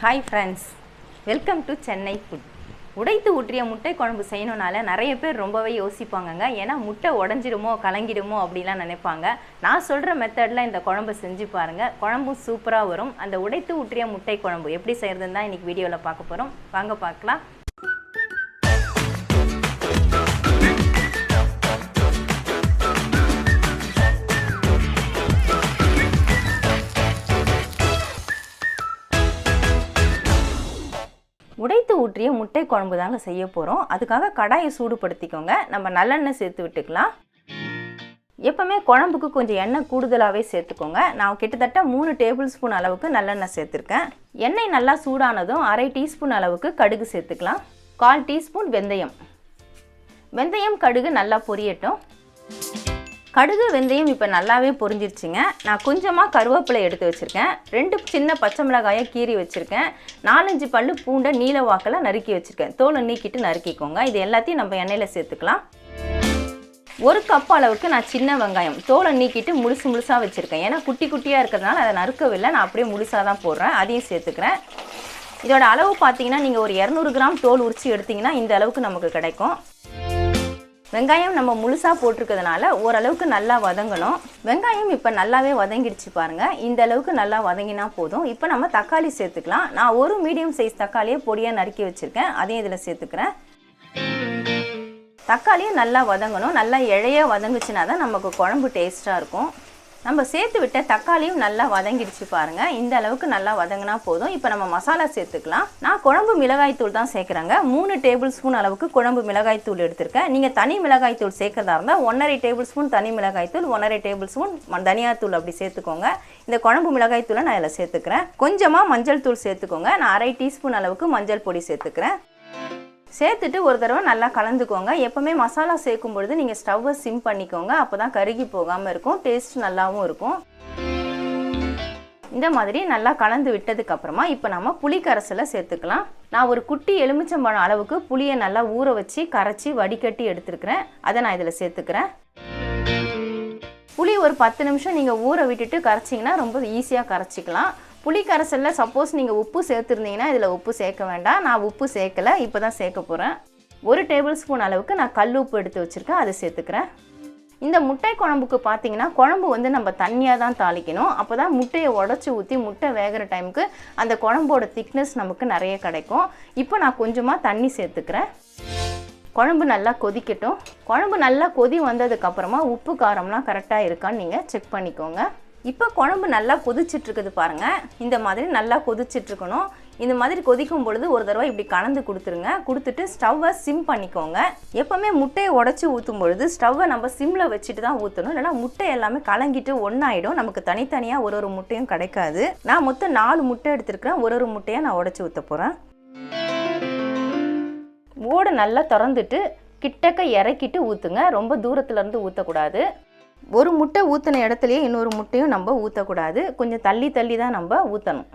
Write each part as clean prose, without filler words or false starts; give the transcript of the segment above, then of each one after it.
Hi friends, welcome to Chennai Food. உடைத்து ஊற்றிய முட்டை குழம்பு செய்யணும்னால நிறைய பேர் ரொம்பவே யோசிப்பாங்கங்க. ஏன்னா முட்டை உடைஞ்சிடுமோ கலங்கிடுமோ அப்படிலாம் நினைப்பாங்க. நான் சொல்கிற மெத்தடில் இந்த குழம்பு செஞ்சு பாருங்கள். குழம்பும் சூப்பராக வரும். அந்த உடைத்து ஊற்றிய முட்டை குழம்பு எப்படி செய்கிறதுன்னு தான் இன்றைக்கி வீடியோவில் பார்க்க போகிறோம். வாங்க பார்க்கலாம். உடைத்து ஊற்றிய முட்டை குழம்பு தாங்க செய்ய போகிறோம். அதுக்காக கடாயை சூடுபடுத்திக்கோங்க. நம்ம நல்லெண்ணெய் சேர்த்து விட்டுக்கலாம். எப்போவுமே குழம்புக்கு கொஞ்சம் எண்ணெய் கூடுதலாகவே சேர்த்துக்கோங்க. நான் கிட்டத்தட்ட 3 டேபிள் ஸ்பூன் அளவுக்கு நல்லெண்ணெய் சேர்த்துருக்கேன். எண்ணெய் நல்லா சூடானதும் அரை டீஸ்பூன் அளவுக்கு கடுகு சேர்த்துக்கலாம். 1/4 டீஸ்பூன் வெந்தயம் கடுகு நல்லா பொரியட்டும். கடுகு வெந்தயம் இப்போ நல்லாவே பொரிஞ்சிருச்சுங்க. நான் கொஞ்சமாக கருவேப்பிலை எடுத்து வச்சுருக்கேன். 2 சின்ன பச்சை மிளகாயை கீறி வச்சுருக்கேன். 4-5 பல்லு பூண்டை நீல வாக்கில் நறுக்கி வச்சுருக்கேன். தோலை நீக்கிட்டு நறுக்கிக்கோங்க. இது எல்லாத்தையும் நம்ம எண்ணெயில் சேர்த்துக்கலாம். 1 கப் அளவுக்கு நான் சின்ன வெங்காயம் தோலை நீக்கிட்டு முழுசாக வச்சுருக்கேன். ஏன்னா குட்டி குட்டியாக இருக்கிறதுனால அதை நறுக்கவில்லை, நான் அப்படியே முழுசாக தான் போடுறேன். அதையும் சேர்த்துக்கிறேன். இதோட அளவு பார்த்தீங்கன்னா நீங்கள் ஒரு 200 கிராம் தோல் உரித்து எடுத்திங்கன்னா இந்த அளவுக்கு நமக்கு கிடைக்கும். வெங்காயம் நம்ம முழுசாக போட்டிருக்கிறதுனால ஓரளவுக்கு நல்லா வதங்கணும். வெங்காயம் இப்போ நல்லாவே வதங்கிடுச்சு பாருங்கள். இந்த அளவுக்கு நல்லா வதங்கினா போதும். இப்போ நம்ம தக்காளி சேர்த்துக்கலாம். நான் ஒரு மீடியம் சைஸ் தக்காளியை பொடியாக நறுக்கி வச்சுருக்கேன். அதையும் இதில் சேர்த்துக்கிறேன். தக்காளியும் நல்லா வதங்கணும். நல்லா இழையாக வதங்குச்சுன்னா தான் நமக்கு குழம்பு டேஸ்ட்டாக இருக்கும். நம்ம சேர்த்து விட்ட தக்காளியும் நல்லா வதங்கிடுச்சு பாருங்கள். இந்த அளவுக்கு நல்லா வதங்கினா போதும். இப்போ நம்ம மசாலா சேர்த்துக்கலாம். நான் குழம்பு மிளகாய்த்தூள் தான் சேர்க்குறேங்க. 3 டேபிள் ஸ்பூன் அளவுக்கு குழம்பு மிளகாய்த்தூள் எடுத்திருக்கேன். நீங்கள் தனி மிளகாய்த்தூள் சேர்க்கறதா இருந்தால் 1.5 டேபிள் ஸ்பூன் தனி மிளகாய்த்தூள், 1.5 டேபிள் ஸ்பூன் தனியாத்தூள் அப்படி சேர்த்துக்கோங்க. இந்த குழம்பு மிளகாய்த்தூளை நான் இதில் சேர்த்துக்கிறேன். கொஞ்சமாக மஞ்சள் தூள் சேர்த்துக்கோங்க. நான் அரை டீஸ்பூன் அளவுக்கு மஞ்சள் பொடி சேர்த்துக்கிறேன். சேர்த்துட்டு ஒரு தடவை நல்லா கலந்துக்கோங்க. எப்போவுமே மசாலா சேர்க்கும் பொழுது நீங்கள் ஸ்டவ்வை சிம் பண்ணிக்கோங்க. அப்போ தான் கருகி போகாமல் இருக்கும், டேஸ்ட் நல்லாவும் இருக்கும். இந்த மாதிரி நல்லா கலந்து விட்டதுக்கப்புறமா இப்போ நம்ம புளி கரைசலை சேர்த்துக்கலாம். நான் ஒரு குட்டி எலுமிச்சம்பழம் அளவுக்கு புளியை நல்லா ஊற வச்சு கரைச்சி வடிகட்டி எடுத்துருக்கிறேன். அதை நான் இதில் சேர்த்துக்கிறேன். புளி ஒரு 10 நிமிஷம் நீங்கள் ஊற விட்டுட்டு கரைச்சிங்கன்னா ரொம்ப ஈஸியாக கரைச்சிக்கலாம். புளி கரைசலில் சப்போஸ் நீங்கள் உப்பு சேர்த்துருந்தீங்கன்னா இதில் உப்பு சேர்க்க வேண்டாம். நான் உப்பு சேர்க்கலை, இப்போ தான் சேர்க்க போகிறேன். 1 டேபிள் ஸ்பூன் அளவுக்கு நான் கல் உப்பு எடுத்து வச்சுருக்கேன், அதை சேர்த்துக்கிறேன். இந்த முட்டை குழம்புக்கு பார்த்தீங்கன்னா குழம்பு வந்து நம்ம தண்ணியாக தான் தாளிக்கணும். அப்போ தான் முட்டையை உடச்சி ஊற்றி முட்டை வேகிற டைமுக்கு அந்த குழம்போட திக்னஸ் நமக்கு நிறைய கிடைக்கும். இப்போ நான் கொஞ்சமாக தண்ணி சேர்த்துக்கிறேன். குழம்பு நல்லா கொதிக்கட்டும். குழம்பு நல்லா கொதி வந்ததுக்கப்புறமா உப்பு காரம்லாம் கரெக்டாக இருக்கான்னு நீங்கள் செக் பண்ணிக்கோங்க. இப்போ குழம்பு நல்லா கொதிச்சிட்ருக்குது பாருங்கள். இந்த மாதிரி நல்லா கொதிச்சிட்ருக்கணும். இந்த மாதிரி கொதிக்கும் பொழுது ஒரு தடவை இப்படி கலந்து கொடுத்துருங்க. கொடுத்துட்டு ஸ்டவ்வை சிம் பண்ணிக்கோங்க. எப்போவுமே முட்டையை உடச்சி ஊற்றும் பொழுது ஸ்டவ்வை நம்ம சிம்மில் வச்சுட்டு தான் ஊற்றணும். இல்லைனா முட்டை எல்லாமே கலங்கிட்டு ஒன்றாயிடும். நமக்கு தனித்தனியாக ஒரு முட்டையும் கிடைக்காது. நான் மொத்தம் 4 முட்டை எடுத்துருக்கிறேன். ஒரு முட்டையை நான் உடச்சி ஊற்ற போகிறேன். ஓடு நல்லா திறந்துட்டு கிட்டக்க இறக்கிட்டு ஊற்றுங்க. ரொம்ப தூரத்துலேருந்து ஊற்றக்கூடாது. ஒரு முட்டை ஊற்றின இடத்துலையே இன்னொரு முட்டையும் நம்ம ஊற்றக்கூடாது. கொஞ்சம் தள்ளி தான் நம்ம ஊற்றணும்.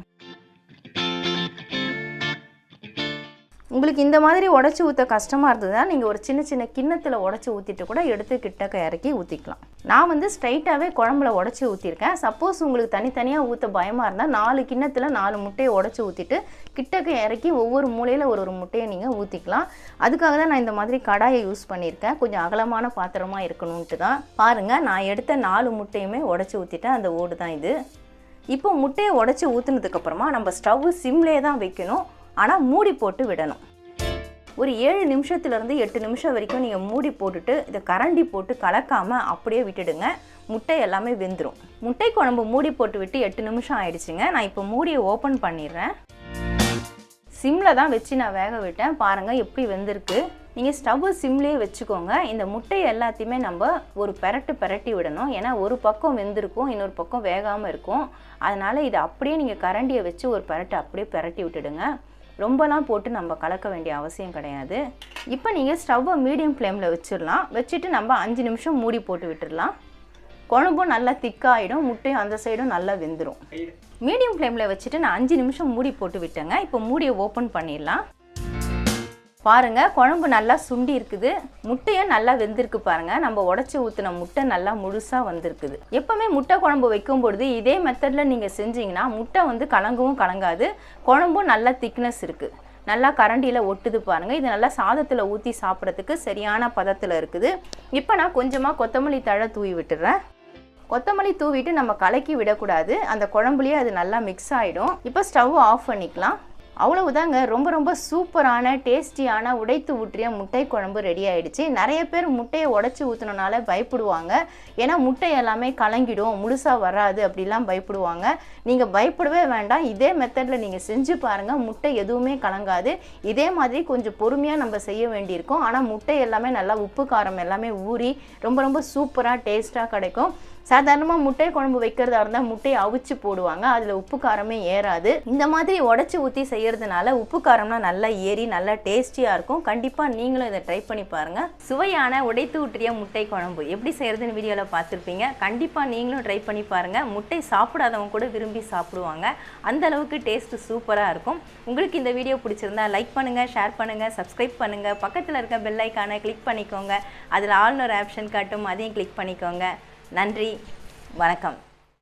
உங்களுக்கு இந்த மாதிரி உடச்சி ஊற்ற கஷ்டமாக இருந்ததுன்னா நீங்கள் ஒரு சின்ன கிண்ணத்தில் உடச்சி ஊற்றிட்டு கூட எடுத்து கிட்டக்க இறக்கி ஊற்றிக்கலாம். நான் வந்து ஸ்ட்ரைட்டாகவே குழம்புல உடச்சி ஊற்றிருக்கேன். சப்போஸ் உங்களுக்கு தனித்தனியாக ஊற்ற பயமாக இருந்தால் 4 கிண்ணத்தில் 4 முட்டையை உடச்சி ஊற்றிட்டு கிட்டக்க இறக்கி ஒவ்வொரு மூலையில் ஒரு முட்டையை நீங்கள் ஊற்றிக்கலாம். அதுக்காக தான் நான் இந்த மாதிரி கடாயை யூஸ் பண்ணியிருக்கேன். கொஞ்சம் அகலமான பாத்திரமாக இருக்கணும்ட்டு தான். பாருங்கள், நான் எடுத்த 4 முட்டையுமே உடச்சி ஊற்றிட்டேன். அந்த ஓடு தான் இது. இப்போ முட்டையை உடச்சி ஊற்றுனதுக்கப்புறமா நம்ம ஸ்டவ் சிம்லேயே தான் வைக்கணும். ஆனால் மூடி போட்டு விடணும். ஒரு 7 நிமிஷத்துலேருந்து 8 நிமிஷம் வரைக்கும் நீங்கள் மூடி போட்டுட்டு இதை கரண்டி போட்டு கலக்காமல் அப்படியே விட்டுடுங்க. முட்டை எல்லாமே வெந்துடும். முட்டை குழம்பு மூடி போட்டு விட்டு 8 நிமிஷம் ஆயிடுச்சுங்க. நான் இப்போ மூடியை ஓப்பன் பண்ணிடுறேன். சிம்மில் தான் வச்சு நான் வேக விட்டேன். பாருங்கள் எப்படி வெந்திருக்கு. நீங்கள் ஸ்டவ்வு சிம்லேயே வச்சுக்கோங்க. இந்த முட்டையை எல்லாத்தையுமே நம்ம ஒரு பெரட்டி விடணும். ஏன்னா ஒரு பக்கம் வெந்திருக்கும், இன்னொரு பக்கம் வேகாமல் இருக்கும். அதனால் இதை அப்படியே நீங்கள் கரண்டியை வச்சு ஒரு அப்படியே பெரட்டி விட்டுடுங்க. ரொம்பலாம் போட்டு நம்ம கலக்க வேண்டிய அவசியம் கிடையாது. இப்போ நீங்கள் ஸ்டவ்வை மீடியம் ஃப்ளேமில் வச்சிடலாம். வச்சுட்டு நம்ம 5 நிமிஷம் மூடி போட்டு விட்டுடலாம். குழம்பும் நல்லா திக்காகிடும், முட்டையும் அந்த சைடும் நல்லா வெந்துடும். மீடியம் ஃப்ளேமில் வச்சுட்டு நான் 5 நிமிஷம் மூடி போட்டு விட்டேங்க. இப்போ மூடியை ஓப்பன் பண்ணிடலாம். பாருங்க குழம்பு நல்லா சுண்டி இருக்குது, முட்டையும் நல்லா வெந்திருக்கு பாருங்க. நம்ம உடைச்சி ஊற்றின முட்டை நல்லா முழுசாக வந்திருக்குது. எப்பவுமே முட்டை குழம்பு வைக்கும் பொழுது இதே மெத்தடில் நீங்கள் செஞ்சீங்கன்னா முட்டை வந்து கலங்கவும் கலங்காது, குழம்பும் நல்லா திக்னஸ் இருக்குது, நல்லா கரண்டியில் ஒட்டுது பாருங்கள். இது நல்லா சாதத்தில் ஊற்றி சாப்பிட்றதுக்கு சரியான பதத்தில் இருக்குது. இப்போ நான் கொஞ்சமாக கொத்தமல்லி தழை தூவி விட்டுறேன். கொத்தமல்லி தூவிட்டு நம்ம கலக்கி விடக்கூடாது, அந்த குழம்புலேயே அது நல்லா மிக்ஸ் ஆகிடும். இப்போ ஸ்டவ் ஆஃப் பண்ணிக்கலாம். அவ்வளவுதாங்க, ரொம்ப ரொம்ப சூப்பரான டேஸ்டியான உடைத்து ஊற்றிய முட்டை குழம்பு ரெடி ஆயிடுச்சு. நிறைய பேர் முட்டையை உடைச்சி ஊற்றினால பயப்படுவாங்க, ஏன்னா முட்டை எல்லாமே கலங்கிடும், முழுசாக வராது அப்படிலாம் பயப்படுவாங்க. நீங்கள் பயப்படவே வேண்டாம், இதே மெத்தடில் நீங்கள் செஞ்சு பாருங்கள், முட்டை எதுவுமே கலங்காது. இதே மாதிரி கொஞ்சம் பொறுமையாக நம்ம செய்ய வேண்டியிருக்கும். ஆனால் முட்டை எல்லாமே நல்லா உப்பு காரம் எல்லாமே ஊறி ரொம்ப ரொம்ப சூப்பராக டேஸ்ட்டாக கிடைக்கும். சாதாரணமாக முட்டை குழம்பு வைக்கிறதா இருந்தால் முட்டையை அவிச்சு போடுவாங்க, அதில் உப்பு காரமே ஏறாது. இந்த மாதிரி உடச்சி ஊற்றி செய்கிறதுனால உப்பு காரம்லாம் நல்லா ஏறி நல்லா டேஸ்டியாக இருக்கும். கண்டிப்பாக நீங்களும் இதை ட்ரை பண்ணி பாருங்கள். சுவையான உடைத்து ஊற்றிய முட்டை குழம்பு எப்படி செய்கிறதுன்னு வீடியோவில் பார்த்துருப்பீங்க. கண்டிப்பாக நீங்களும் ட்ரை பண்ணி பாருங்கள். முட்டை சாப்பிடாதவங்க கூட விரும்பி சாப்பிடுவாங்க, அந்த அளவுக்கு டேஸ்ட்டு சூப்பராக இருக்கும். உங்களுக்கு இந்த வீடியோ பிடிச்சிருந்தா லைக் பண்ணுங்கள், ஷேர் பண்ணுங்கள், சப்ஸ்கிரைப் பண்ணுங்கள். பக்கத்தில் இருக்க பெல் ஐக்கானை கிளிக் பண்ணிக்கோங்க, அதில் ஆல்னு ஒரு ஆப்ஷன் காட்டும், அதையும் கிளிக் பண்ணிக்கோங்க. நன்றி, வணக்கம்.